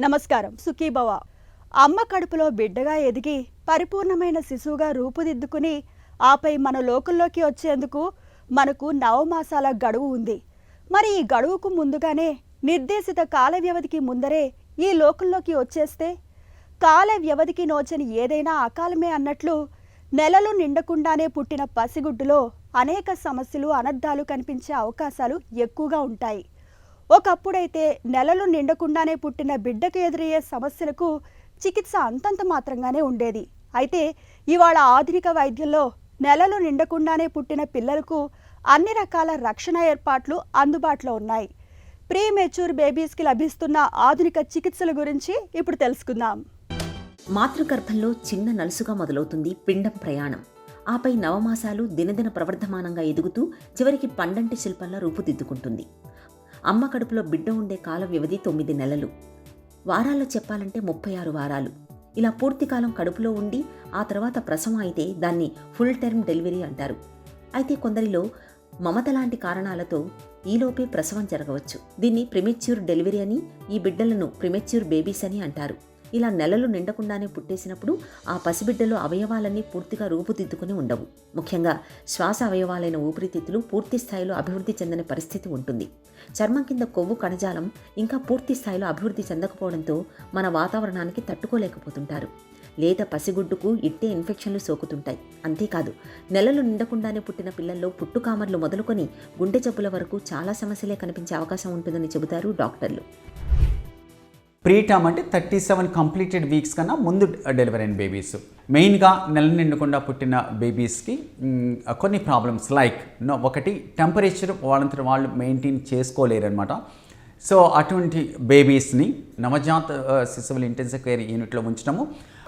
నమస్కారం. సుఖీభవ. అమ్మ కడుపులో బిడ్డగా ఎదిగి పరిపూర్ణమైన శిశువుగా రూపుదిద్దుకుని ఆపై మన లోకంలోకి వచ్చేందుకు మనకు నవమాసాల గడువు ఉంది. మరి ఈ గడువుకు ముందుగానే నిర్దేశిత కాల వ్యవధికి ముందరే ఈ లోకంలోకి వచ్చేస్తే కాల వ్యవధికి నోచని ఏదైనా అకాలమే అన్నట్లు నెలలు నిండకుండానే పుట్టిన పసిగుడ్డులో అనేక సమస్యలు అనర్థాలు కనిపించే అవకాశాలు ఎక్కువగా ఉంటాయి. ఒకప్పుడైతే నెలలు నిండకుండానే పుట్టిన బిడ్డకు ఎదురయ్యే సమస్యలకు చికిత్స అంతంత మాత్రంగానే ఉండేది. అయితే ఇవాళ ఆధునిక వైద్యంలో నెలలు నిండకుండానే పుట్టిన పిల్లలకు అన్ని రకాల రక్షణ ఏర్పాట్లు అందుబాటులో ఉన్నాయి. ప్రీ మెచ్యూర్ బేబీస్కి లభిస్తున్న ఆధునిక చికిత్సల గురించి ఇప్పుడు తెలుసుకుందాం. మాతృగర్భంలో చిన్న నలుసుగా మొదలవుతుంది పిండం ప్రయాణం. ఆపై నవమాసాలు దినదిన ప్రవర్ధమానంగా ఎదుగుతూ చివరికి పండంటి శిల్పంలా రూపుదిద్దుకుంటుంది. అమ్మ కడుపులో బిడ్డ ఉండే కాల వ్యవధి 9 నెలలు. వారాల్లో చెప్పాలంటే 36 వారాలు. ఇలా పూర్తికాలం కడుపులో ఉండి ఆ తర్వాత ప్రసవం అయితే దాన్ని ఫుల్ టర్మ్ డెలివరీ అంటారు. అయితే కొందరిలో మమత లాంటి కారణాలతో ఈలోపే ప్రసవం జరగవచ్చు. దీన్ని ప్రిమెచ్యూర్ డెలివరీ అని, ఈ బిడ్డలను ప్రిమెచ్యూర్ బేబీస్ అని అంటారు. ఇలా నెలలు నిండకుండానే పుట్టేసినప్పుడు ఆ పసిబిడ్డలో అవయవాలన్నీ పూర్తిగా రూపుదిద్దుకుని ఉండవు. ముఖ్యంగా శ్వాస అవయవాలైన ఊపిరితిత్తులు పూర్తి స్థాయిలో అభివృద్ధి చెందని పరిస్థితి ఉంటుంది. చర్మం కింద కొవ్వు కణజాలం ఇంకా పూర్తి స్థాయిలో అభివృద్ధి చెందకపోవడంతో మన వాతావరణానికి తట్టుకోలేకపోతుంటారు. లేదా పసిగుడ్డుకు ఇట్టే ఇన్ఫెక్షన్లు సోకుతుంటాయి. అంతేకాదు, నెలలు నిండకుండానే పుట్టిన పిల్లల్లో పుట్టుకామర్లు మొదలుకొని గుండె జబ్బుల వరకు చాలా సమస్యలే కనిపించే అవకాశం ఉంటుందని చెబుతారు డాక్టర్లు. ప్రీటర్మ్ అంటే 37 కంప్లీటెడ్ వీక్స్ కన్నా ముందు డెలివరీ అయిన బేబీస్. మెయిన్గా నెల నిండకుండా పుట్టిన బేబీస్కి కొన్ని ప్రాబ్లమ్స్ లైక్ ఒకటి టెంపరేచర్ వాళ్ళంతా వాళ్ళు మెయింటైన్ చేసుకోలేరు అనమాట. సో అటువంటి బేబీస్ని నవజాత శిశువుల ఇంటెన్సివ్ కేర్ యూనిట్లో ఉంచడము,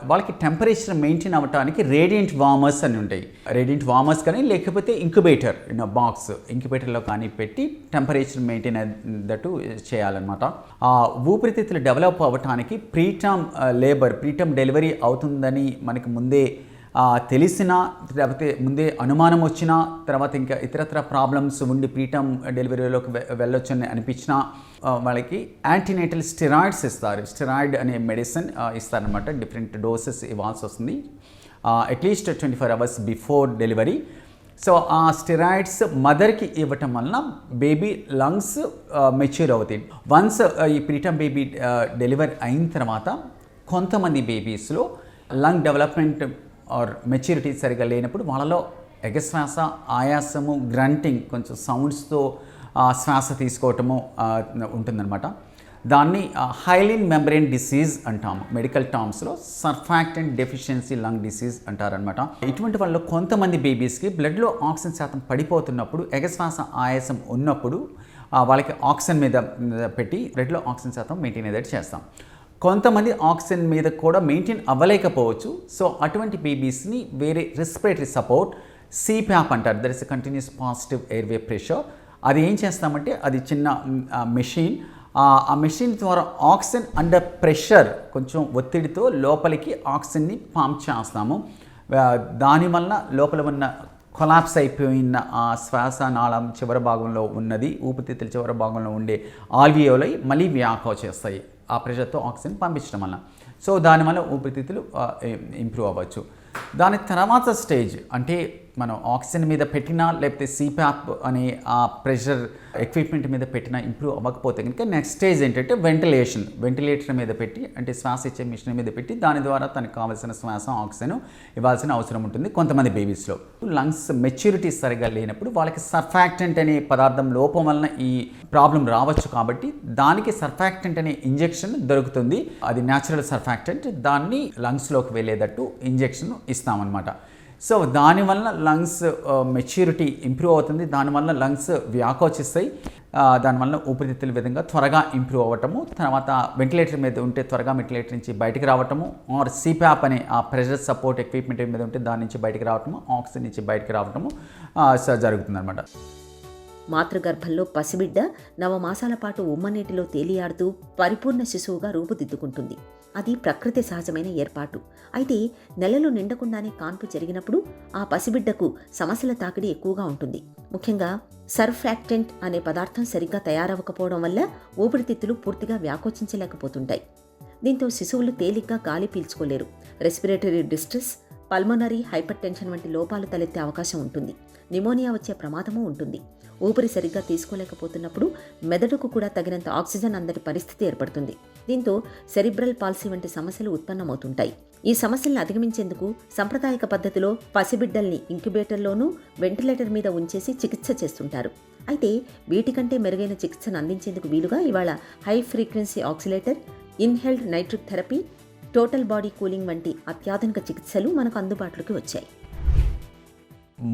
వాళ్ళకి టెంపరేచర్ మెయింటైన్ అవ్వడానికి రేడియంట్ వార్మర్స్ అని ఉంటాయి. రేడియంట్ వార్మర్స్ కానీ లేకపోతే ఇంక్యుబేటర్ బాక్స్ ఇంక్యుబేటర్లో కానీ పెట్టి టెంపరేచర్ మెయింటైన్ అయ్యేటట్టు చేయాలన్నమాట. ఊపిరితిత్తులు డెవలప్ అవ్వడానికి ప్రీటర్మ్ డెలివరీ అవుతుందని మనకి ముందే తెలిసినా, లేకపోతే ముందే అనుమానం వచ్చినా, తర్వాత ఇంకా ఇతరత్ర ప్రాబ్లమ్స్ ఉండి ప్రీటర్మ్ డెలివరీలోకి వెళ్ళొచ్చని అనిపించినా వాళ్ళకి యాంటీనేటల్ స్టెరాయిడ్స్ ఇస్తారు. స్టెరాయిడ్ అనే మెడిసిన్ ఇస్తారనమాట. డిఫరెంట్ డోసెస్ ఇవ్వాల్సి వస్తుంది at least 24 hours before delivery. So ఆ స్టెరాయిడ్స్ మదర్కి ఇవ్వటం వలన బేబీ లంగ్స్ మెచ్యూర్ అవుతాయి. వన్స్ ఈ ప్రీటర్మ్ బేబీ డెలివరీ అయిన తర్వాత కొంతమంది బేబీస్లో లంగ్ డెవలప్మెంట్ ఆర్ మెచ్యూరిటీ సరిగా లేనప్పుడు వాళ్ళలో ఎగశ్వాస, ఆయాసము, గ్రంటింగ్, కొంచెం సౌండ్స్తో శ్వాస తీసుకోవటము ఉంటుందన్నమాట. దాన్ని హైలిన్ మెంబ్రెయిన్ డిసీజ్ అంటాము. మెడికల్ టర్మ్స్లో సర్ఫాక్టెంట్ డెఫిషియన్సీ లంగ్ డిసీజ్ అంటారనమాట. ఇటువంటి వాళ్ళలో కొంతమంది బేబీస్కి బ్లడ్లో ఆక్సిజన్ శాతం పడిపోతున్నప్పుడు, ఎగశ్వాస, ఆయాసం ఉన్నప్పుడు వాళ్ళకి ఆక్సిజన్ మీద పెట్టి బ్లడ్లో ఆక్సిజన్ శాతం మెయింటైన్ అయ్యేటట్టు చేస్తాం. కొంతమంది ఆక్సిజన్ మీద కూడా మెయింటైన్ అవ్వలేకపోవచ్చు. సో అటువంటి బేబీస్ని వేరే రెస్పిరేటరీ సపోర్ట్, సిప్యాప్ అంటారు, that is continuous positive airway pressure. అది ఏం చేస్తామంటే అది చిన్న మెషిన్. ఆ మెషిన్ ద్వారా ఆక్సిజన్ అండర్ ప్రెషర్, కొంచెం ఒత్తిడితో లోపలికి ఆక్సిజన్ని పంప్ చేస్తాము. దానివల్ల లోపల ఉన్న కొలాప్స్ అయిపోయిన ఆ శ్వాస నాళం చివరి భాగంలో ఉన్నది, ఊపిరితిత్తుల చివరి భాగంలో ఉండే ఆల్వియోలై మళ్ళీ వ్యాకో చేస్తాయి ఆ ప్రెషర్తో ఆక్సిజన్ పంపించడం వల్ల. సో దానివల్ల ఊపిరితిత్తులు ఇంప్రూవ్ అవ్వచ్చు. దాని తర్వాత స్టేజ్ అంటే మనం ఆక్సిజన్ మీద పెట్టినా, లేకపోతే సిప్యాప్ అనే ఆ ప్రెషర్ ఎక్విప్మెంట్ మీద పెట్టినా ఇంప్రూవ్ అవ్వకపోతే కనుక నెక్స్ట్ స్టేజ్ ఏంటంటే వెంటిలేటర్ మీద పెట్టి, అంటే శ్వాస ఇచ్చే మిషన్ మీద పెట్టి దాని ద్వారా తనకు కావాల్సిన శ్వాస, ఆక్సిజన్ ఇవ్వాల్సిన అవసరం ఉంటుంది. కొంతమంది బేబీస్లో లంగ్స్ మెచ్యూరిటీ సరిగా లేనప్పుడు వాళ్ళకి సర్ఫాక్టెంట్ అనే పదార్థం లోపం వలన ఈ ప్రాబ్లం రావచ్చు. కాబట్టి దానికి సర్ఫాక్టెంట్ అనే ఇంజెక్షన్ దొరుకుతుంది. అది న్యాచురల్ సర్ఫాక్టెంట్. దాన్ని లంగ్స్లోకి వెళ్ళేటట్టు ఇంజెక్షన్ ఇస్తామన్నమాట. సో దానివల్ల లంగ్స్ మెచ్యూరిటీ ఇంప్రూవ్ అవుతుంది. దానివల్ల లంగ్స్ వ్యాకోచిస్తాయి. దానివల్ల ఊపిరితిత్తుల విధంగా త్వరగా ఇంప్రూవ్ అవ్వటము, తర్వాత వెంటిలేటర్ మీద ఉంటే త్వరగా వెంటిలేటర్ నుంచి బయటికి రావటము, ఆర్ సిప్యాప్ అనే ఆ ప్రెషర్ సపోర్ట్ ఎక్విప్మెంట్ మీద ఉంటే దాని నుంచి బయటికి రావటము, ఆక్సిజన్ నుంచి బయటికి రావటము జరుగుతుందన్నమాట. మాతృగర్భంలో పసిబిడ్డ నవమాసాల పాటు ఉమ్మనీటిలో తేలియాడుతూ పరిపూర్ణ శిశువుగా రూపుదిద్దుకుంటుంది. అది ప్రకృతి సహజమైన ఏర్పాటు. అయితే నెలలు నిండకుండానే కాన్పు జరిగినప్పుడు ఆ పసిబిడ్డకు సమస్యల తాకిడి ఎక్కువగా ఉంటుంది. ముఖ్యంగా సర్ఫాక్టెంట్ అనే పదార్థం సరిగ్గా తయారవ్వకపోవడం వల్ల ఊపిరితిత్తులు పూర్తిగా వ్యాకోచించలేకపోతుంటాయి. దీంతో శిశువులు తేలిగ్గా గాలి పీల్చుకోలేరు. Respiratory distress, pulmonary hypertension వంటి లోపాలు తలెత్తే అవకాశం ఉంటుంది. నిమోనియా వచ్చే ప్రమాదమూ ఉంటుంది. ఊపిరి సరిగ్గా తీసుకోలేకపోతున్నప్పుడు మెదడుకు కూడా తగినంత ఆక్సిజన్ అందరి పరిస్థితి ఏర్పడుతుంది. దీంతో సెరిబ్రల్ పాల్సీ వంటి సమస్యలు ఉత్పన్నమవుతుంటాయి. ఈ సమస్యలను అధిగమించేందుకు సంప్రదాయక పద్ధతిలో పసిబిడ్డల్ని ఇంక్యుబేటర్లోనూ వెంటిలేటర్ మీద ఉంచేసి చికిత్స చేస్తుంటారు. అయితే వీటికంటే మెరుగైన చికిత్సను అందించేందుకు వీలుగా ఇవాళ high frequency accelerator, ఇన్హెల్డ్ nitric therapy, total body cooling వంటి అత్యాధునిక చికిత్సలు మనకు అందుబాటులోకి వచ్చాయి.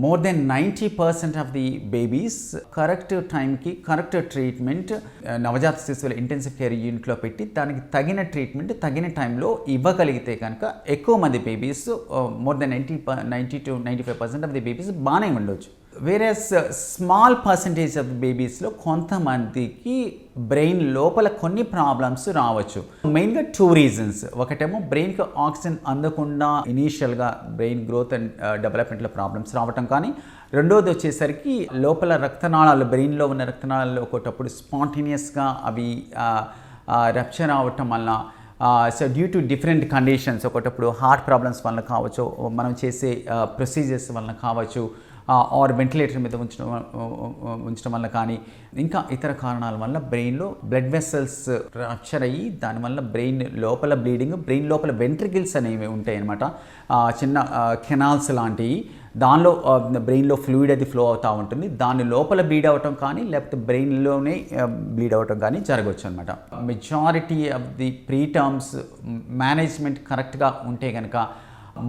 More than 90% of the babies correct టైంకి కరెక్ట్ ట్రీట్మెంట్ నవజాత శిశువుల ఇంటెన్సివ్ కేర్ యూనిట్లో పెట్టి దానికి తగిన ట్రీట్మెంట్ తగిన టైంలో ఇవ్వగలిగితే కనుక ఎక్కువ మంది babies, more than 90 to 95% of the babies బాగానే ఉండొచ్చు. వేరేస్ స్మాల్ పర్సంటేజ్ ఆఫ్ బేబీస్లో కొంతమందికి బ్రెయిన్ లోపల కొన్ని ప్రాబ్లమ్స్ రావచ్చు. మెయిన్గా 2 రీజన్స్. ఒకటేమో బ్రెయిన్కి ఆక్సిజన్ అందకుండా ఇనీషియల్గా బ్రెయిన్ గ్రోత్ అండ్ డెవలప్మెంట్లో ప్రాబ్లమ్స్ రావటం, కానీ రెండోది వచ్చేసరికి లోపల రక్తనాళాలు, బ్రెయిన్లో ఉన్న రక్తనాళాలు ఒకటప్పుడు స్పాంటేనియస్గా అవి రప్చర్ అవటం వల్ల, so due to different conditions, ఒకటప్పుడు హార్ట్ ప్రాబ్లమ్స్ వల్ల కావచ్చు, మనం చేసే ప్రొసీజర్స్ వలన కావచ్చు, ఆర్ వెంటిలేటర్ మీద ఉంచడం వల్ల కానీ, ఇంకా ఇతర కారణాల వల్ల బ్రెయిన్లో బ్లడ్ వెసల్స్ రప్చర్ అయ్యి దానివల్ల బ్రెయిన్ లోపల బ్లీడింగ్, బ్రెయిన్ లోపల వెంట్రికిల్స్ అనేవి ఉంటాయి అన్నమాట, చిన్న కెనాల్స్ లాంటివి. దానిలో బ్రెయిన్లో ఫ్లూయిడ్ అది ఫ్లో అవుతూ ఉంటుంది. దాని లోపల బ్లీడ్ అవ్వటం కానీ లేకపోతే బ్రెయిన్లోనే బ్లీడ్ అవ్వటం కానీ జరగవచ్చు అనమాట. Majority of the preterms management కరెక్ట్గా ఉంటే కనుక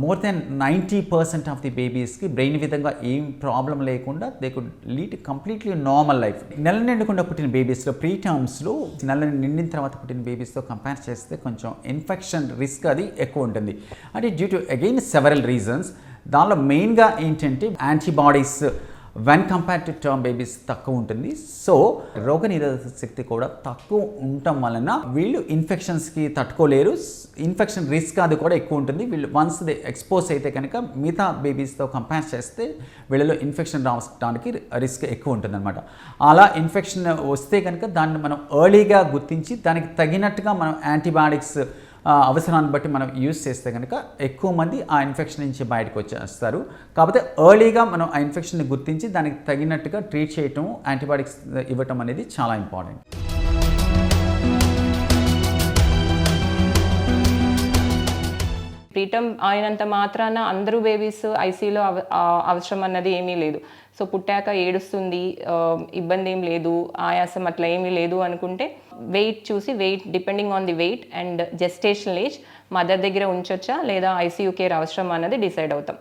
మోర్ దెన్ 90% ఆఫ్ ది బేబీస్కి బ్రెయిన్ విధంగా ఏం ప్రాబ్లం లేకుండా they could lead completely normal life. నెల నిండకుండా పుట్టిన బేబీస్లో ప్రీ టర్మ్స్లో నెల నిండిన తర్వాత పుట్టిన బేబీస్తో కంపేర్ చేస్తే కొంచెం ఇన్ఫెక్షన్ రిస్క్ అది ఎక్కువ ఉంటుంది. అంటే due to again several reasons. దానిలో మెయిన్గా ఏంటంటే antibodies when compare to term babies తక్కువ ఉంటుంది. సో రోగనిరోధక శక్తి కూడా తక్కువ ఉండటం వలన వీళ్ళు ఇన్ఫెక్షన్స్కి తట్టుకోలేరు. ఇన్ఫెక్షన్ రిస్క్ అది కూడా ఎక్కువ ఉంటుంది. వీళ్ళు వన్స్ దే ఎక్స్పోజ్ అయితే కనుక మిగతా బేబీస్తో కంపేర్ చేస్తే వీళ్ళలో ఇన్ఫెక్షన్ రావడానికి రిస్క్ ఎక్కువ ఉంటుంది అనమాట. అలా ఇన్ఫెక్షన్ వస్తే కనుక దాన్ని మనం ఎర్లీగా గుర్తించి దానికి తగినట్టుగా మనం యాంటీబయాటిక్స్ అవసరాన్ని బట్టి మనం యూజ్ చేస్తే కనుక ఎక్కువ మంది ఆ ఇన్ఫెక్షన్ నుంచి బయటకు వచ్చేస్తారు. కాకపోతే ఎర్లీగా మనం ఆ ఇన్ఫెక్షన్ని గుర్తించి దానికి తగినట్టుగా ట్రీట్ చేయటం, యాంటీబయాటిక్స్ ఇవ్వటం అనేది చాలా ఇంపార్టెంట్. ప్రీటర్మ్ అయినంత మాత్రాన అందరూ బేబీస్ ఐసీయూలో అవసరం అన్నది ఏమీ లేదు. సో పుట్టాక ఏడుస్తుంది, ఇబ్బంది ఏం లేదు, ఆయాసం అట్లా ఏమీ లేదు అనుకుంటే వెయిట్ చూసి, weight depending on the weight and gestational age mother దగ్గర ఉంచొచ్చా లేదా ఐసీయూ కేర్ అవసరం అన్నది డిసైడ్ అవుతాం.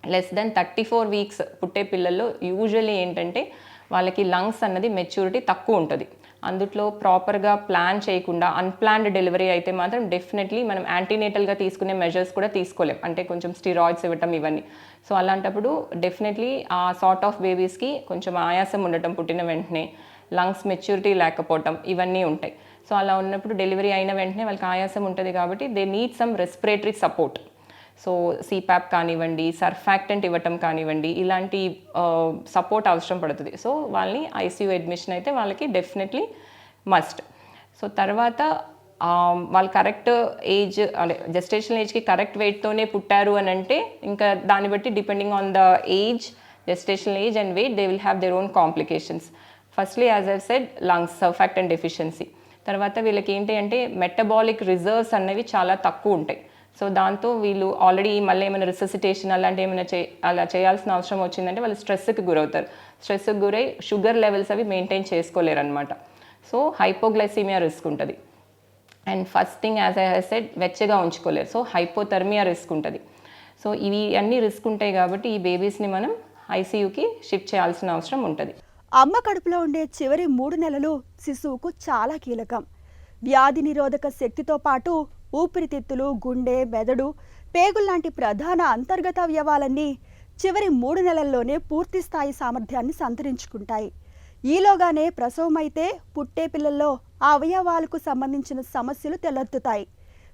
లెస్ దెన్ 34 వీక్స్ పుట్టే పిల్లల్లో యూజువల్లీ ఏంటంటే వాళ్ళకి లంగ్స్ అన్నది మెచ్యూరిటీ తక్కువ ఉంటుంది. అందుట్లో ప్రాపర్గా ప్లాన్ చేయకుండా అన్ప్లాన్డ్ డెలివరీ అయితే మాత్రం డెఫినెట్లీ మనం యాంటీనేటల్గా తీసుకునే మెజర్స్ కూడా తీసుకోలేం, అంటే కొంచెం స్టిరాయిడ్స్ ఇవ్వటం ఇవన్నీ. సో అలాంటప్పుడు డెఫినెట్లీ ఆ సార్ట్ ఆఫ్ బేబీస్కి కొంచెం ఆయాసం ఉండటం, పుట్టిన వెంటనే లంగ్స్ మెచ్యూరిటీ లేకపోవటం ఇవన్నీ ఉంటాయి. సో అలా ఉన్నప్పుడు డెలివరీ అయిన వెంటనే వాళ్ళకి ఆయాసం ఉంటుంది కాబట్టి they need some respiratory support. So CPAP కానివ్వండి, సర్ఫాక్టెంట్ ఇవ్వటం కానివ్వండి, ఇలాంటి సపోర్ట్ అవసరం పడుతుంది. సో వాళ్ళని ఐసీయూ అడ్మిషన్ అయితే వాళ్ళకి డెఫినెట్లీ మస్ట్. సో తర్వాత వాళ్ళు కరెక్ట్ ఏజ్, అంటే జెస్టేషనల్ ఏజ్కి కరెక్ట్ వెయిట్తోనే పుట్టారు అని అంటే ఇంకా దాన్ని బట్టి depending on the age, gestational age and weight they will have their own complications. Firstly as I said lungs surfactant deficiency. తర్వాత వీళ్ళకి ఏంటి అంటే మెటబాలిక్ రిజర్వ్స్ అనేవి చాలా తక్కువ ఉంటాయి. సో దాంతో వీళ్ళు ఆల్రెడీ మళ్ళీ ఏమైనా రిససిటేషన్ అలాంటి ఏమైనా అలా చేయాల్సిన అవసరం వచ్చిందంటే వాళ్ళు స్ట్రెస్కి గురవుతారు. స్ట్రెస్కి గురై షుగర్ లెవెల్స్ అవి మెయింటైన్ చేసుకోలేరు అనమాట. సో హైపోగ్లైసీమియా రిస్క్ ఉంటుంది. And first thing as I have said వెచ్చగా ఉంచుకోలేరు. సో హైపోథర్మియా రిస్క్ ఉంటుంది. సో ఇవి అన్ని రిస్క్ ఉంటాయి కాబట్టి ఈ బేబీస్ని మనం ఐసీయూకి షిఫ్ట్ చేయాల్సిన అవసరం ఉంటుంది. అమ్మ కడుపులో ఉండే చివరి 3 నెలలు శిశువుకు చాలా కీలకం. వ్యాధి నిరోధక శక్తితో పాటు ఊపిరితిత్తులు, గుండె, మెదడు, పేగుల్లాంటి ప్రధాన అంతర్గత అవయవాలన్నీ చివరి 3 నెలల్లోనే పూర్తి స్థాయి సామర్థ్యాన్ని సంతరించుకుంటాయి. ఈలోగానే ప్రసవమైతే పుట్టే పిల్లల్లో ఆ అవయవాలకు సంబంధించిన సమస్యలు తలెత్తుతాయి.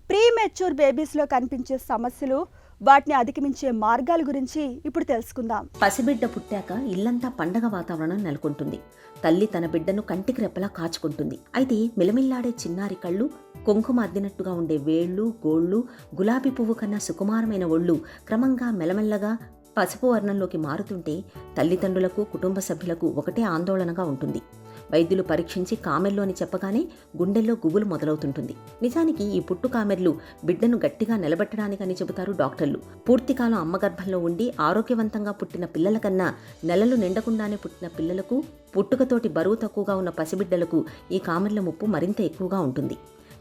ప్రీ మెచ్యూర్ బేబీస్లో కనిపించే సమస్యలు వాటిని అధిగమించే మార్గాల గురించి ఇప్పుడు తెలుసుకుందాం. పసిబిడ్డ పుట్టాక ఇల్లంతా పండగ వాతావరణం నెలకొంటుంది. తల్లి తన బిడ్డను కంటికి రెప్పలా కాచుకుంటుంది. అయితే మిలమిల్లాడే చిన్నారి కళ్ళు, కుంకుమ అద్దినట్టుగా ఉండే వేళ్ళు, గోళ్ళు, గులాబీ పువ్వు కన్నా సుకుమారమైన ఒళ్ళు క్రమంగా మెల్లమెల్లగా పసుపు వర్ణంలోకి మారుతుంటే తల్లిదండ్రులకు, కుటుంబ సభ్యులకు ఒకటే ఆందోళనగా ఉంటుంది. వైద్యులు పరీక్షించి కామెర్లు అని చెప్పగానే గుండెల్లో గుబులు మొదలవుతుంటుంది. నిజానికి ఈ పుట్టు కామెర్లు బిడ్డను గట్టిగా నిలబెట్టడానికని చెబుతారు డాక్టర్లు. పూర్తికాలం అమ్మగర్భంలో ఉండి ఆరోగ్యవంతంగా పుట్టిన పిల్లల కన్నా నెలలు నిండకుండానే పుట్టిన పిల్లలకు, పుట్టుకతోటి బరువు తక్కువగా ఉన్న పసిబిడ్డలకు ఈ కామెర్ల ముప్పు మరింత ఎక్కువగా ఉంటుంది.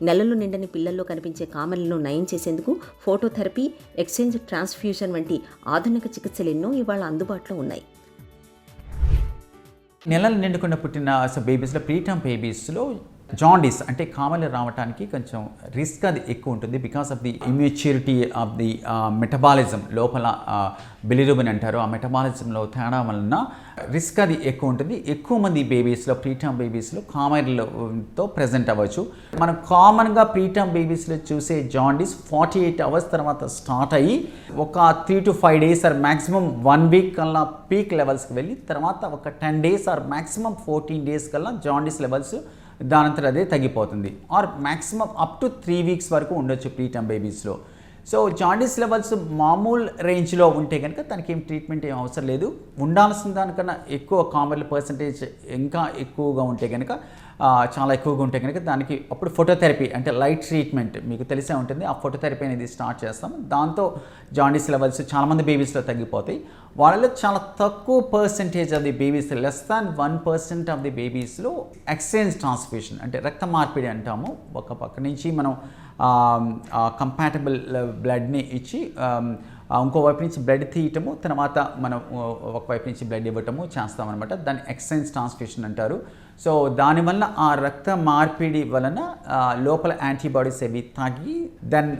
నెలలు నిండని పిల్లల్లో కనిపించే కామెర్లను నయం చేసేందుకు ఫోటోథెరపీ, ఎక్స్చేంజ్ ట్రాన్స్ఫ్యూజన్ వంటి ఆధునిక చికిత్సలెన్నో ఇవాళ అందుబాటులో ఉన్నాయి. నెలలు నిండుకుండా పుట్టిన బేబీస్లో, ప్రీటర్మ్ బేబీస్లో జాండీస్ అంటే కామెర్లు రావడానికి కొంచెం రిస్క్ అది ఎక్కువ ఉంటుంది. Because of the immaturity of the metabolism, లోపల బిలిరూబిన్ అంటారు, ఆ మెటబాలిజంలో తేడా వలన రిస్క్ అది ఎక్కువ ఉంటుంది. ఎక్కువ మంది బేబీస్లో, ప్రీటర్మ్ బేబీస్లో కామెర్లతో ప్రజెంట్ అవ్వచ్చు. మనం కామన్గా ప్రీటర్మ్ బేబీస్లో చూసే జాండీస్ 48 అవర్స్ తర్వాత స్టార్ట్ అయ్యి ఒక 3 to 5 days or maximum 1 week కల్లా పీక్ లెవెల్స్కి వెళ్ళి తర్వాత ఒక 10 days ఆర్ మ్యాక్సిమం 14 days కల్లా జాండీస్ లెవెల్స్ దానంతరం అదే తగ్గిపోతుంది. Or maximum up to 3 weeks వరకు ఉండొచ్చు ప్రీటర్మ్ బేబీస్లో. సో జాండీస్ లెవెల్స్ మామూలు రేంజ్లో ఉంటే కనుక దానికి ఏం ట్రీట్మెంట్ ఏం అవసరం లేదు. ఉండాల్సిన దానికన్నా ఎక్కువ కామెర్ల పర్సంటేజ్ ఇంకా ఎక్కువగా ఉంటే కనుక, చాలా ఎక్కువగా ఉంటే కనుక దానికి అప్పుడు ఫోటోథెరపీ అంటే లైట్ ట్రీట్మెంట్ మీకు తెలిసే ఉంటుంది. ఆ ఫోటోథెరపీ అనేది స్టార్ట్ చేస్తాం. దాంతో జాండీస్ లెవెల్స్ చాలామంది బేబీస్లో తగ్గిపోతాయి. వాళ్ళలో చాలా తక్కువ percentage of the babies, less than 1% of the బేబీస్లో ఎక్స్చేంజ్ ట్రాన్స్ఫ్యూషన్ అంటే రక్త మార్పిడి అంటాము. ఒక పక్క నుంచి మనం కంపాటబుల్ బ్లడ్ని ఇచ్చి ఇంకోవైపు నుంచి బ్లడ్ తీయటము, తర్వాత మనం ఒకవైపు నుంచి బ్లడ్ ఇవ్వటము చేస్తామన్నమాట. దాన్ని ఎక్స్చేంజ్ ట్రాన్స్ఫ్యూషన్ అంటారు. సో దానివల్ల ఆ రక్త మార్పిడి వలన లోపల యాంటీబాడీస్ అవి తగ్గి దెన్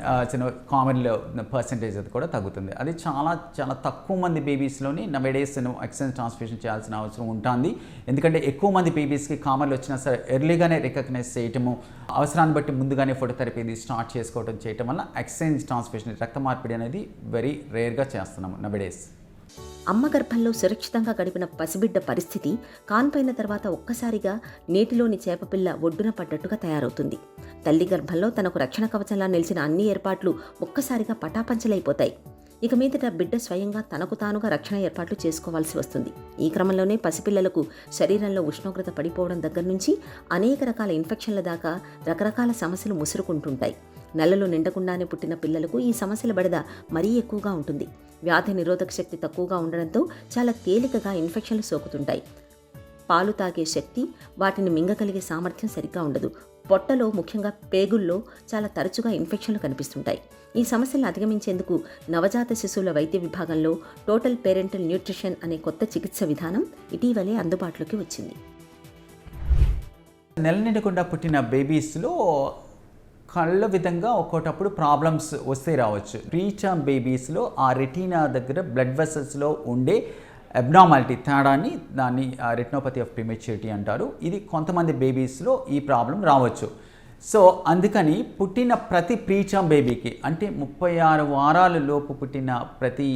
కామన్లో పర్సంటేజ్ అది కూడా తగ్గుతుంది. అది చాలా చాలా తక్కువ మంది బేబీస్లోని నవేడేస్ ఎక్స్చేంజ్ ట్రాన్స్ఫ్యూషన్ చేయాల్సిన అవసరం ఉంటుంది. ఎందుకంటే ఎక్కువ మంది బేబీస్కి కామన్లు వచ్చినా సరే ఎర్లీగానే రికగ్నైజ్ చేయటము, అవసరాన్ని బట్టి ముందుగానే ఫోటోథెరపీ ఇది స్టార్ట్ చేసుకోవడం చేయటం వల్ల ఎక్స్చేంజ్ ట్రాన్స్ఫ్యూషన్ రక్త మార్పిడి అనేది వెరీ రేర్గా చేస్తున్నాము నవేడేస్. అమ్మ గర్భంలో సురక్షితంగా గడిపిన పసిబిడ్డ పరిస్థితి కాన్పైన తర్వాత ఒక్కసారిగా నీటిలోని చేపపిల్ల ఒడ్డున పడ్డట్టుగా తయారవుతుంది. తల్లి గర్భంలో తనకు రక్షణ కవచంలా నిలిచిన అన్ని ఏర్పాట్లు ఒక్కసారిగా పటాపంచలైపోతాయి. ఇక మీదట బిడ్డ స్వయంగా తనకు తానుగా రక్షణ ఏర్పాట్లు చేసుకోవాల్సి వస్తుంది. ఈ క్రమంలోనే పసిపిల్లలకు శరీరంలో ఉష్ణోగ్రత పడిపోవడం దగ్గర నుంచి అనేక రకాల ఇన్ఫెక్షన్ల దాకా రకరకాల సమస్యలు ముసురుకుంటుంటాయి. నెలలు నిండకుండానే పుట్టిన పిల్లలకు ఈ సమస్యల బెడద మరీ ఎక్కువగా ఉంటుంది. వ్యాధి నిరోధక శక్తి తక్కువగా ఉండడంతో చాలా తేలికగా ఇన్ఫెక్షన్లు సోకుతుంటాయి. పాలు తాగే శక్తి, వాటిని మింగగలిగే సామర్థ్యం సరిగ్గా ఉండదు. పొట్టలో, ముఖ్యంగా పేగుల్లో చాలా తరచుగా ఇన్ఫెక్షన్లు కనిపిస్తుంటాయి. ఈ సమస్యలను అధిగమించేందుకు నవజాత శిశువుల వైద్య విభాగంలో టోటల్ పేరెంటల్ న్యూట్రిషన్ అనే కొత్త చికిత్స విధానం ఇటీవలే అందుబాటులోకి వచ్చింది. నెల నిండకుండా పుట్టిన బేబీస్లో కళ్ళ విధంగా ఒక్కోటప్పుడు ప్రాబ్లమ్స్ వస్తే రావచ్చు. ప్రీటర్మ్ బేబీస్లో ఆ రెటీనా దగ్గర బ్లడ్ వెసల్స్లో ఉండే అబ్నార్మాలిటీ తేడాన్ని దాన్ని రెటినోపతి ఆఫ్ ప్రిమెచ్యూరిటీ అంటారు. ఇది కొంతమంది బేబీస్లో ఈ ప్రాబ్లం రావచ్చు. సో అందుకని పుట్టిన ప్రతి ప్రీటర్మ్ బేబీకి అంటే 36 వారాల లోపు పుట్టిన ప్రతి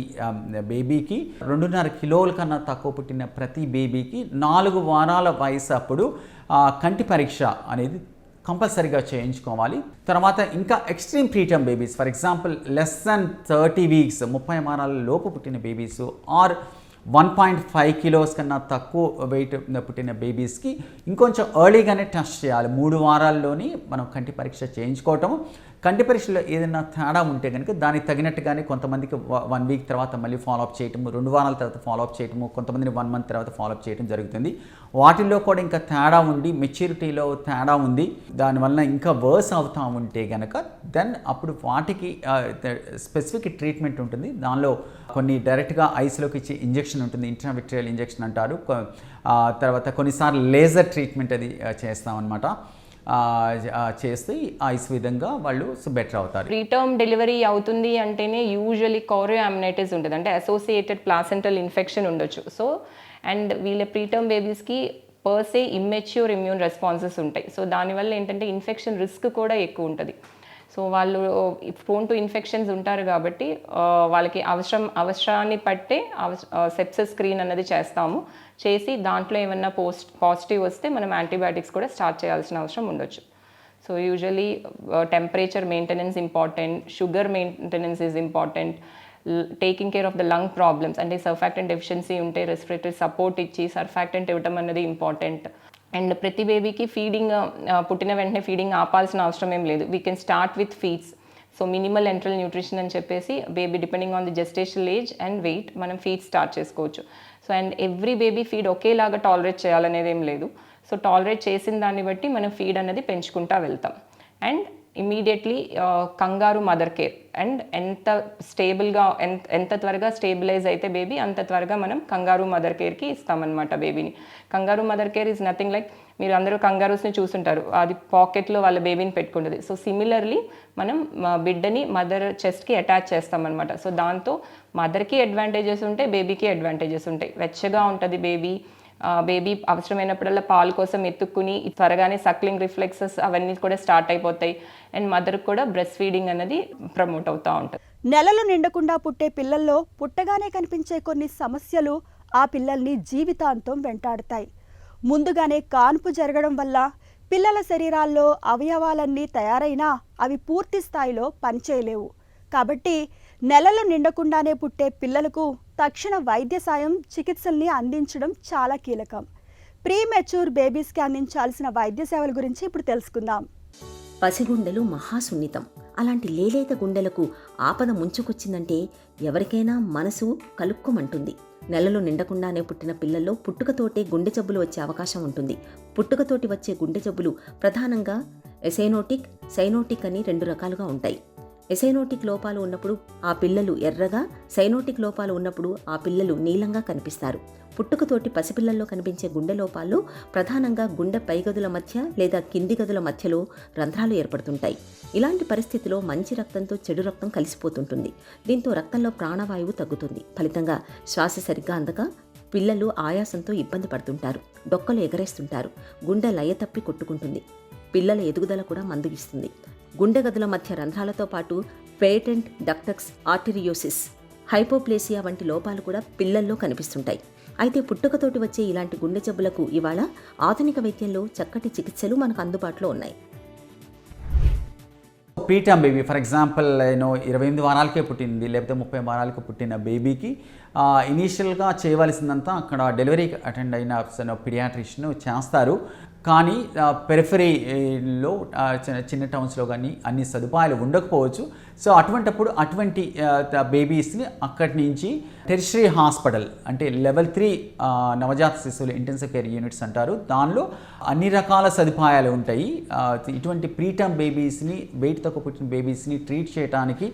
బేబీకి, 2.5 కిలోల కన్నా తక్కువ పుట్టిన ప్రతి బేబీకి 4 వారాల వయసు అప్పుడు కంటి పరీక్ష అనేది కంపల్సరీగా చేయించుకోవాలి. తర్వాత ఇంకా extreme preterm babies, for example less than 30 weeks 30 వారాల లోపు పుట్టిన బేబీస్ ఆర్ 1.5 kilos కన్నా తక్కువ వెయిట్ పుట్టిన బేబీస్కి ఇంకొంచెం ఎర్లీగానే టెస్ట్ చేయాలి. 3 వారాల్లోని మనం కంటి పరీక్ష చేయించుకోవటం. కంటి పరీక్షలో ఏదైనా తేడా ఉంటే కనుక దానికి తగినట్టుగానే కొంతమందికి 1 week తర్వాత మళ్ళీ ఫాలోఅప్ చేయటము, 2 వారాల తర్వాత ఫాలోఅప్ చేయటము, కొంతమందిని 1 month తర్వాత ఫాలోఅప్ చేయడం జరుగుతుంది. వాటిల్లో కూడా ఇంకా తేడా ఉండి మెచ్యూరిటీలో తేడా ఉంది, దానివల్ల ఇంకా వర్స్ అవుతూ ఉంటే కనుక దెన్ అప్పుడు వాటికి స్పెసిఫిక్ ట్రీట్మెంట్ ఉంటుంది. దానిలో కొన్ని డైరెక్ట్గా ఐస్లోకి ఇచ్చే ఇంజెక్షన్ ఉంటుంది, ఇంట్రావిట్రియల్ ఇంజెక్షన్ అంటారు. తర్వాత కొన్నిసార్లు లేజర్ ట్రీట్మెంట్ అది చేస్తామన్నమాట. చేస్తే ఐస్ విధంగా వాళ్ళు బెటర్ అవుతారు. ప్రీటర్మ్ డెలివరీ అవుతుంది అంటేనే యూజువలీ కోరియోఅమ్నైటిస్ ఉంటుంది, అంటే అసోసియేటెడ్ ప్లాసెంటల్ ఇన్ఫెక్షన్ ఉండొచ్చు. సో అండ్ వీళ్ళ preterm బేబీస్కి per se immature immune responses ఉంటాయి. సో దానివల్ల ఏంటంటే ఇన్ఫెక్షన్ రిస్క్ కూడా ఎక్కువ ఉంటుంది. సో వాళ్ళు ప్రోన్ టు ఇన్ఫెక్షన్స్ ఉంటారు కాబట్టి వాళ్ళకి అవసరాన్ని పట్టే సెప్సిస్ స్క్రీన్ అన్నది చేస్తాము. చేసి దాంట్లో ఏమన్నా పాజిటివ్ వస్తే మనం యాంటీబయాటిక్స్ కూడా స్టార్ట్ చేయాల్సిన అవసరం ఉండొచ్చు. So usually temperature maintenance important, sugar maintenance is important, taking care of the lung problems అంటే సర్ఫాక్టెంట్ డెఫిషియన్సీ ఉంటే రెస్పిరేటరీ సపోర్ట్ ఇచ్చి సర్ఫాక్టెంట్ ఇవ్వటం అనేది ఇంపార్టెంట్. అండ్ ప్రతి బేబీకి ఫీడింగ్ పుట్టిన వెంటనే ఫీడింగ్ ఆపాల్సిన అవసరం ఏం లేదు. We can start with feeds. So minimal enteral nutrition అని చెప్పేసి baby depending on the gestational age and weight మనం ఫీడ్ స్టార్ట్ చేసుకోవచ్చు. So and every baby feed ఒకేలాగా టాలరేట్ చేయాలనేది ఏం లేదు. సో టాలరేట్ చేసిన దాన్ని బట్టి మనం ఫీడ్ అనేది పెంచుకుంటా వెళ్తాం. అండ్ ఇమీడియట్లీ కంగారు మదర్ కేర్ అండ్ ఎంత స్టేబుల్గా ఎంత త్వరగా స్టేబిలైజ్ అయితే బేబీ అంత త్వరగా మనం కంగారు మదర్ కేర్కి ఇస్తామన్నమాట బేబీని. కంగారు mother care is nothing like మీరు అందరూ కంగారూస్ని చూసుంటారు, అది పాకెట్లో వాళ్ళ బేబీని పెట్టుకుంటుంది. సో సిమిలర్లీ మనం బిడ్డని మదర్ చెస్ట్కి అటాచ్ చేస్తామన్నమాట. సో దాంతో మదర్కి అడ్వాంటేజెస్ ఉంటాయి, బేబీకి అడ్వాంటేజెస్ ఉంటాయి. వెచ్చగా ఉంటుంది బేబీ, బేబీ అవసరమైనప్పుడల్లా పాలు కోసం ఎత్తుక్కుని త్వరగానే సక్లింగ్ రిఫ్లెక్సెస్ అవన్నీ కూడా స్టార్ట్ అయిపోతాయి. అండ్ మదర్కి కూడా బ్రెస్ట్ ఫీడింగ్ అనేది ప్రమోట్ అవుతూ ఉంటుంది. నెలలు నిండకుండా పుట్టే పిల్లల్లో పుట్టగానే కనిపించే కొన్ని సమస్యలు ఆ పిల్లల్ని జీవితాంతం వెంటాడతాయి. ముందుగానే కాన్పు జరగడం వల్ల పిల్లల శరీరాల్లో అవయవాలన్నీ తయారైనా అవి పూర్తి స్థాయిలో పనిచేయలేవు. కాబట్టి నెలలు నిండకుండానే పుట్టే పిల్లలకు తక్షణ వైద్య సాయం చికిత్సల్ని అందించడం చాలా కీలకం. ప్రీ మెచ్యూర్ బేబీస్కి అందించాల్సిన వైద్య సేవల గురించి ఇప్పుడు తెలుసుకుందాం. పసిగుండెలు మహాసున్నితం. అలాంటి లేలేత గుండెలకు ఆపద ముంచుకొచ్చిందంటే ఎవరికైనా మనసు కలుక్కుమంటుంది. నెలలు నిండకుండానే పుట్టిన పిల్లల్లో పుట్టుకతోటే గుండె జబ్బులు వచ్చే అవకాశం ఉంటుంది. పుట్టుకతోటి వచ్చే గుండె జబ్బులు ప్రధానంగా ఎసైనోటిక్, సైనోటిక్ అని 2 రకాలుగా ఉంటాయి. ఎసైనోటిక్ లోపాలు ఉన్నప్పుడు ఆ పిల్లలు ఎర్రగా, సైనోటిక్ లోపాలు ఉన్నప్పుడు ఆ పిల్లలు నీలంగా కనిపిస్తారు. పుట్టుకతోటి పసిపిల్లల్లో కనిపించే గుండె లోపాల్లో ప్రధానంగా గుండె పైగదుల మధ్య లేదా కింది గదుల మధ్యలో రంధ్రాలు ఏర్పడుతుంటాయి. ఇలాంటి పరిస్థితిలో మంచి రక్తంతో చెడు రక్తం కలిసిపోతుంటుంది. దీంతో రక్తంలో ప్రాణవాయువు తగ్గుతుంది. ఫలితంగా శ్వాస సరిగ్గా అందక పిల్లలు ఆయాసంతో ఇబ్బంది పడుతుంటారు, డొక్కలు ఎగరేస్తుంటారు, గుండె లయ తప్పి కొట్టుకుంటుంది. పిల్లల ఎదుగుదల కూడా మందగిస్తుంది. గుండె గదుల మధ్య రంధ్రాలతో పాటు పేటెంట్ డక్టక్స్ ఆర్టెరియోసిస్, హైపోప్లేసియా వంటి లోపాలు కూడా పిల్లల్లో కనిపిస్తుంటాయి. అయితే పుట్టుకతోటి వచ్చే ఇలాంటి గుండె జబ్బులకు ఇవాళ ఆధునిక వైద్యంలో చక్కటి చికిత్సలు మనకు అందుబాటులో ఉన్నాయి. ప్రీటర్మ్ బేబీ ఫర్ ఎగ్జాంపుల్ 28 వారాలకే పుట్టింది లేకపోతే 30 వారాలకు పుట్టిన బేబీకి ఇనీషియల్గా చేయవలసిందంతా అక్కడ డెలివరీ అటెండ్ అయిన పీడియాట్రిషియన్ చేస్తారు. కానీ పెరిఫరీలో చిన్న టౌన్స్లో కానీ అన్ని సదుపాయాలు ఉండకపోవచ్చు. సో అటువంటి బేబీస్ని అక్కడి నుంచి టెరిషరీ హాస్పిటల్ అంటే లెవెల్ 3 నవజాత శిశువులు ఇంటెన్సివ్ కేర్ యూనిట్స్ అంటారు. దానిలో అన్ని రకాల సదుపాయాలు ఉంటాయి. ఇటువంటి ప్రీటర్మ్ బేబీస్ని, వెయిట్ తక్కువ పుట్టిన బేబీస్ని ట్రీట్ చేయడానికి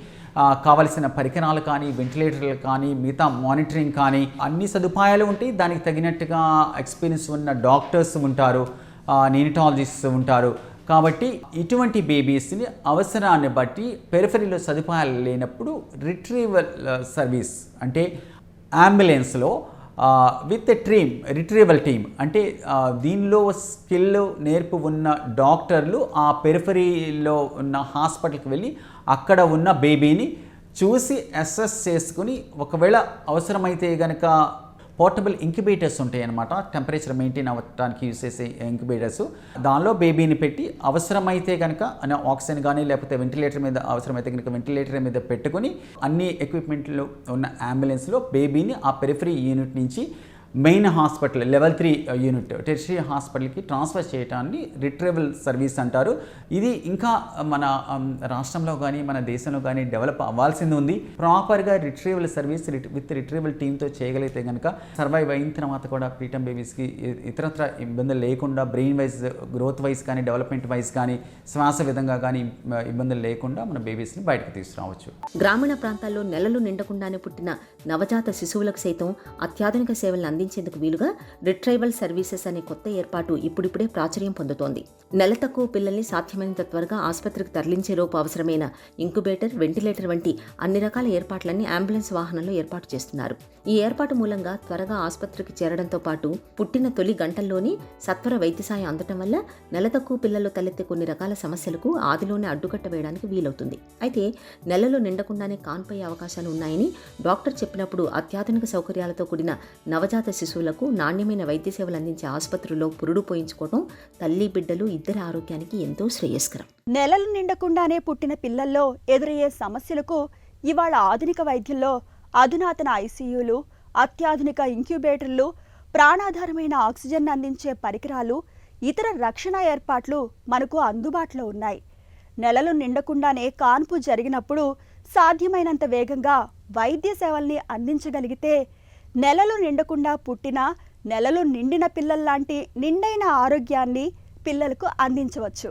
కావలసిన పరికరాలు కానీ, వెంటిలేటర్లు కానీ, మిగతా మానిటరింగ్ కానీ అన్ని సదుపాయాలు ఉంటాయి. దానికి తగినట్టుగా ఎక్స్పీరియన్స్ ఉన్న డాక్టర్స్ ఉంటారు, నియోనటాలజిస్ట్స్ ఉంటారు. కాబట్టి ఇటువంటి బేబీస్ని అవసరాన్ని బట్టి పెరిఫరీలో సదుపాయాలు లేనప్పుడు రిట్రీవల్ సర్వీస్ అంటే అంబులెన్స్లో విత్ రిట్రీవల్ టీమ్ అంటే దీనిలో స్కిల్ నేర్పు ఉన్న డాక్టర్లు ఆ పెరిఫరీలో ఉన్న హాస్పిటల్కి వెళ్ళి అక్కడ ఉన్న బేబీని చూసి అసెస్ చేసుకుని ఒకవేళ అవసరమైతే కనుక పోర్టబుల్ ఇంక్యుబేటర్స్ ఉంటాయి అన్నమాట. టెంపరేచర్ మెయింటైన్ అవ్వడానికి యూస్ చేసే ఇంక్యుబేటర్స్, దానిలో బేబీని పెట్టి అవసరమైతే కనుక ఆక్సిజన్ కానీ లేకపోతే వెంటిలేటర్ మీద అవసరమైతే కనుక వెంటిలేటర్ మీద పెట్టుకుని అన్ని ఎక్విప్మెంట్లు ఉన్న అంబులెన్స్లో బేబీని ఆ పెరిఫరీ యూనిట్ నుంచి main hospital level 3 unit tertiary హాస్పిటల్కి ట్రాన్స్ఫర్ చేయడాన్ని రిట్రీవల్ సర్వీస్ అంటారు. ఇది ఇంకా మన రాష్ట్రంలో కానీ మన దేశంలో కానీ డెవలప్ అవ్వాల్సింది ఉంది. ప్రాపర్గా రిట్రీవల్ సర్వీస్ విత్ రిట్రీవల్ టీమ్తో చేయగలిగితే కనుక సర్వైవ్ అయిన తర్వాత కూడా ప్రీటర్మ్ బేబీస్కి ఇతరత్ర ఇబ్బందులు లేకుండా బ్రెయిన్ వైజ్ గ్రోత్ వైజ్ కానీ డెవలప్మెంట్ వైజ్ కానీ శ్వాస విధంగా కానీ ఇబ్బందులు లేకుండా మన బేబీస్ని బయటకు తీసుకురావచ్చు. గ్రామీణ ప్రాంతాల్లో నెలలు నిండకుండానే పుట్టిన నవజాత శిశువులకు సైతం అత్యాధునిక సేవలను అందించేందుకు వీలుగా రిట్రైవల్ సర్వీసెస్ అనే కొత్త ఏర్పాటు ఇప్పుడిప్పుడే ప్రాచుర్యం పొందుతోంది. నెల తక్కువ పిల్లల్ని సాధ్యమైనంత త్వరగా ఆసుపత్రికి తరలించేలోపు అవసరమైన ఇంక్యుబేటర్, వెంటిలేటర్ వంటి అన్ని రకాల ఏర్పాట్లన్నీ అంబులెన్స్ వాహనంలో ఏర్పాటు చేస్తున్నారు. ఈ ఏర్పాటు మూలంగా త్వరగా ఆసుపత్రికి చేరడంతో పాటు పుట్టిన తొలి గంటల్లోనే సత్వర వైద్య సాయం అందటం వల్ల నెల తక్కువ పిల్లల్లో తలెత్తే కొన్ని రకాల సమస్యలకు ఆదిలోనే అడ్డుకట్ట వేయడానికి వీలవుతుంది. అయితే నెలలో నిండకుండానే కాన్పయ్యే అవకాశాలు ఉన్నాయని డాక్టర్ చెప్పినప్పుడు అత్యాధునిక సౌకర్యాలతో కూడిన నవజాత శిశువులకు నాణ్యమైన వైద్య సేవలు అందించే ఆసుపత్రుల్లో పురుడు పోయించుకోవడం తల్లి బిడ్డలు ఇద్దరి ఆరోగ్యానికి ఎంతో శ్రేయస్కరం. నెలలు నిండకుండానే పుట్టిన పిల్లల్లో ఎదురయ్యే సమస్యలకు ఇవాళ ఆధునిక వైద్యంలో అధునాతన ఐసీయూలు, అత్యాధునిక ఇంక్యుబేటర్లు, ప్రాణాధారమైన ఆక్సిజన్ అందించే పరికరాలు, ఇతర రక్షణ ఏర్పాట్లు మనకు అందుబాటులో ఉన్నాయి. నెలలు నిండకుండానే కాన్పు జరిగినప్పుడు సాధ్యమైనంత వేగంగా వైద్య సేవల్ని అందించగలిగితే నెలలు నిండకుండా పుట్టిన, నెలలు నిండిన పిల్లల్లాంటి నిండైన ఆరోగ్యాన్ని పిల్లలకు అందించవచ్చు.